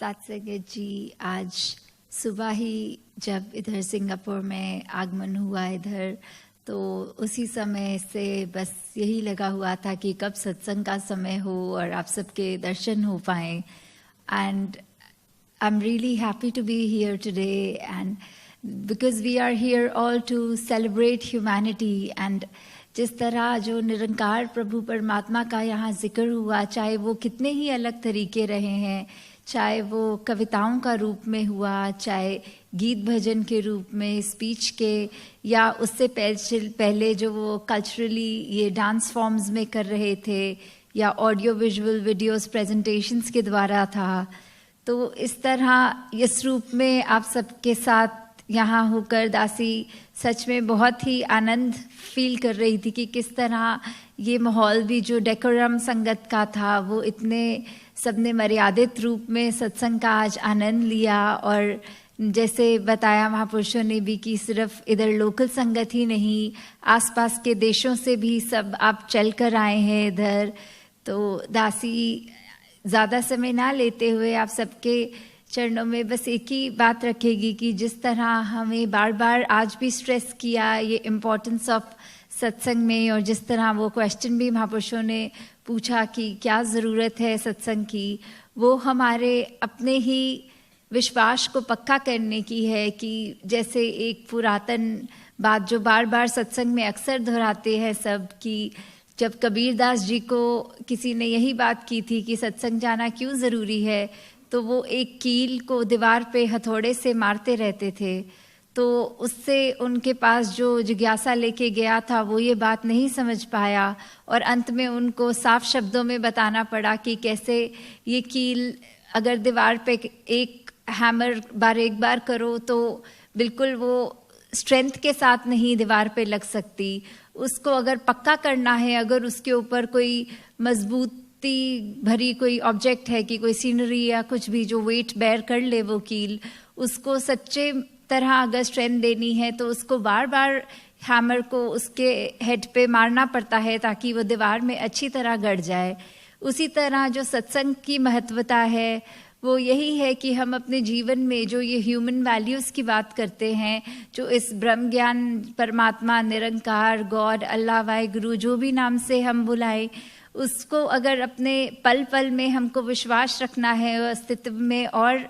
सात्संगत जी, आज सुबह ही जब इधर सिंगापुर में आगमन हुआ इधर, तो उसी समय से बस यही लगा हुआ था कि कब सत्संग का समय हो और आप सबके दर्शन हो पाएं. And I am really happy to be here today, and because we are here all to celebrate humanity. And जिस तरह जो निरंकार प्रभु परमात्मा का यहाँ जिक्र हुआ, चाहे वो कितने ही अलग तरीके रहे हैं, चाहे वो कविताओं का रूप में हुआ, चाहे गीत भजन के रूप में, स्पीच के, या उससे पहले जो वो कल्चरली ये डांस फॉर्म्स में कर रहे थे, या ऑडियो विजुअल वीडियोस प्रेजेंटेशंस के द्वारा था. तो इस तरह इस रूप में आप सबके साथ यहाँ होकर दासी सच में बहुत ही आनंद फील कर रही थी कि किस तरह ये माहौल भी जो डेकोरम संगत का था, वो इतने सबने मर्यादित रूप में सत्संग का आज आनंद लिया. और जैसे बताया महापुरुषों ने भी कि सिर्फ इधर लोकल संगत ही नहीं, आसपास के देशों से भी सब आप चल कर आए हैं इधर. तो दासी ज़्यादा समय ना लेते हुए आप सबके चरणों में बस एक ही बात रखेगी कि जिस तरह हमें बार बार आज भी स्ट्रेस किया ये इम्पोर्टेंस ऑफ सत्संग में, और जिस तरह वो क्वेश्चन भी महापुरुषों ने पूछा कि क्या ज़रूरत है सत्संग की, वो हमारे अपने ही विश्वास को पक्का करने की है. कि जैसे एक पुरातन बात जो बार बार सत्संग में अक्सर दोहराते हैं सब, कि जब कबीरदास जी को किसी ने यही बात की थी कि सत्संग जाना क्यों ज़रूरी है, तो वो एक कील को दीवार पे हथौड़े से मारते रहते थे. तो उससे उनके पास जो जिज्ञासा लेके गया था वो ये बात नहीं समझ पाया, और अंत में उनको साफ शब्दों में बताना पड़ा कि कैसे ये कील अगर दीवार पे एक हैमर एक बार करो तो बिल्कुल वो स्ट्रेंथ के साथ नहीं दीवार पे लग सकती. उसको अगर पक्का करना है, अगर उसके ऊपर कोई मजबूत भरी कोई ऑब्जेक्ट है कि कोई सीनरी या कुछ भी जो वेट बेयर कर ले वो कील, उसको सच्चे तरह अगर स्ट्रेंथ देनी है तो उसको बार बार हैमर को उसके हेड पे मारना पड़ता है ताकि वो दीवार में अच्छी तरह गड़ जाए. उसी तरह जो सत्संग की महत्वता है वो यही है कि हम अपने जीवन में जो ये ह्यूमन वैल्यूज़ की बात करते हैं, जो इस ब्रह्म ज्ञान परमात्मा निरंकार गॉड अल्लाह वाहिगुरु जो भी नाम से हम बुलाएं, उसको अगर अपने पल पल में हमको विश्वास रखना है अस्तित्व में, और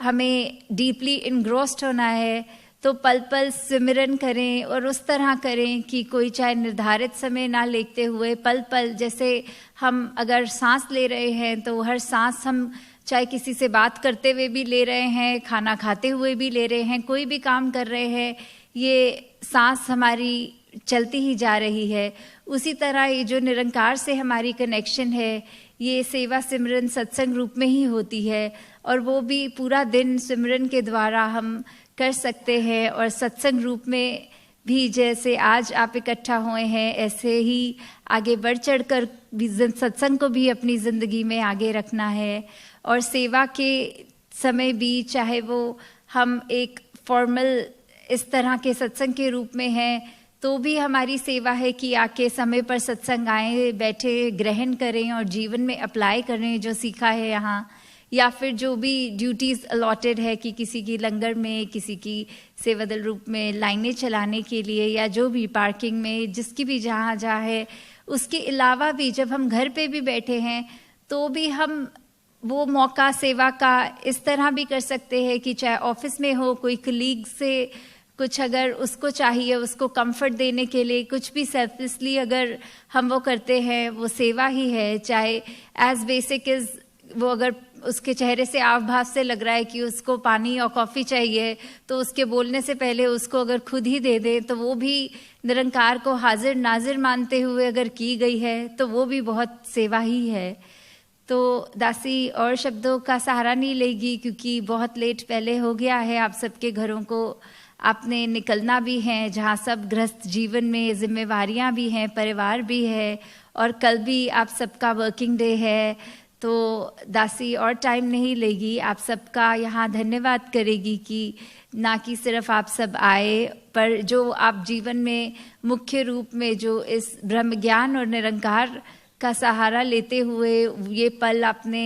हमें डीपली इनग्रोस्ड होना है, तो पल पल सिमरन करें और उस तरह करें कि कोई चाहे निर्धारित समय ना लेते हुए पल पल, जैसे हम अगर सांस ले रहे हैं तो हर सांस हम चाहे किसी से बात करते हुए भी ले रहे हैं, खाना खाते हुए भी ले रहे हैं, कोई भी काम कर रहे हैं, ये सांस हमारी चलती ही जा रही है. उसी तरह ये जो निरंकार से हमारी कनेक्शन है, ये सेवा सिमरन सत्संग रूप में ही होती है, और वो भी पूरा दिन सिमरन के द्वारा हम कर सकते हैं. और सत्संग रूप में भी जैसे आज आप इकट्ठा हुए हैं, ऐसे ही आगे बढ़ चढ़ कर भी सत्संग को भी अपनी ज़िंदगी में आगे रखना है. और सेवा के समय भी चाहे वो हम एक फॉर्मल इस तरह के सत्संग के रूप में हैं, तो भी हमारी सेवा है कि आके समय पर सत्संग आए, बैठे, ग्रहण करें और जीवन में अप्लाई करें जो सीखा है यहाँ. या फिर जो भी ड्यूटीज़ अलॉटेड है कि किसी की लंगर में, किसी की सेवा दल रूप में लाइनें चलाने के लिए, या जो भी पार्किंग में, जिसकी भी जहाँ जहाँ है. उसके अलावा भी जब हम घर पे भी बैठे हैं तो भी हम वो मौका सेवा का इस तरह भी कर सकते हैं कि चाहे ऑफिस में हो, कोई कलीग से कुछ अगर उसको चाहिए, उसको कंफर्ट देने के लिए कुछ भी सेल्फलेसली अगर हम वो करते हैं, वो सेवा ही है. चाहे एज बेसिक इज वो अगर उसके चेहरे से आव भाव से लग रहा है कि उसको पानी और कॉफ़ी चाहिए, तो उसके बोलने से पहले उसको अगर खुद ही दे दे, तो वो भी निरंकार को हाजिर नाजिर मानते हुए अगर की गई है तो वो भी बहुत सेवा ही है. तो दासी और शब्दों का सहारा नहीं लेगी क्योंकि बहुत लेट पहले हो गया है. आप सबके घरों को आपने निकलना भी है, जहाँ सब गृहस्थ जीवन में जिम्मेवारियाँ भी हैं, परिवार भी है, और कल भी आप सबका वर्किंग डे है. तो दासी और टाइम नहीं लेगी, आप सबका यहाँ धन्यवाद करेगी कि ना कि सिर्फ आप सब आए, पर जो आप जीवन में मुख्य रूप में जो इस ब्रह्म ज्ञान और निरंकार का सहारा लेते हुए ये पल आपने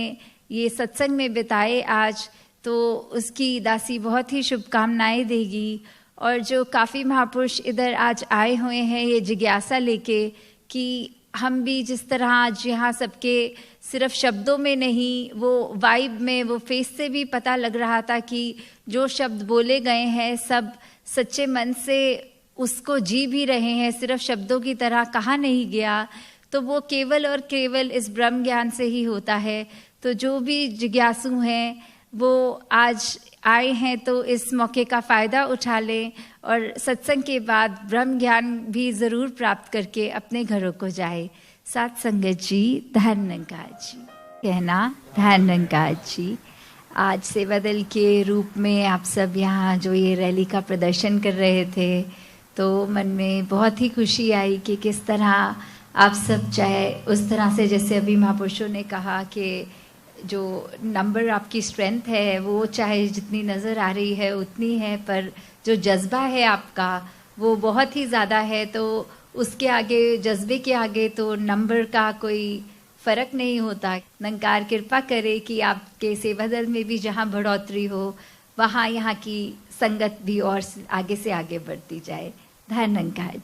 ये सत्संग में बिताए आज, तो उसकी दासी बहुत ही शुभकामनाएं देगी। और जो काफ़ी महापुरुष इधर आज आए हुए हैं ये जिज्ञासा लेके कि हम भी जिस तरह आज यहाँ सबके सिर्फ शब्दों में नहीं, वो वाइब में, वो फेस से भी पता लग रहा था कि जो शब्द बोले गए हैं सब सच्चे मन से उसको जी भी रहे हैं, सिर्फ शब्दों की तरह कहा नहीं गया। तो वो केवल और केवल इस ब्रह्म ज्ञान से ही होता है। तो जो भी जिज्ञासु हैं वो आज आए हैं तो इस मौके का फ़ायदा उठा लें और सत्संग के बाद ब्रह्म ज्ञान भी ज़रूर प्राप्त करके अपने घरों को जाए। साथ संगत जी, धन्यवाद जी। कहना धन्यवाद जी। आज सेवा दल के रूप में आप सब यहाँ जो ये रैली का प्रदर्शन कर रहे थे, तो मन में बहुत ही खुशी आई कि किस तरह आप सब, चाहे उस तरह से जैसे अभी महापुरुषों ने कहा कि जो नंबर आपकी स्ट्रेंथ है वो चाहे जितनी नज़र आ रही है उतनी है, पर जो जज्बा है आपका वो बहुत ही ज़्यादा है। तो उसके आगे, जज्बे के आगे तो नंबर का कोई फ़र्क नहीं होता। निरंकार कृपा करे कि आपके सेवा दल में भी जहाँ बढ़ोतरी हो वहाँ यहाँ की संगत भी और आगे से आगे बढ़ती जाए। धन्यवाद।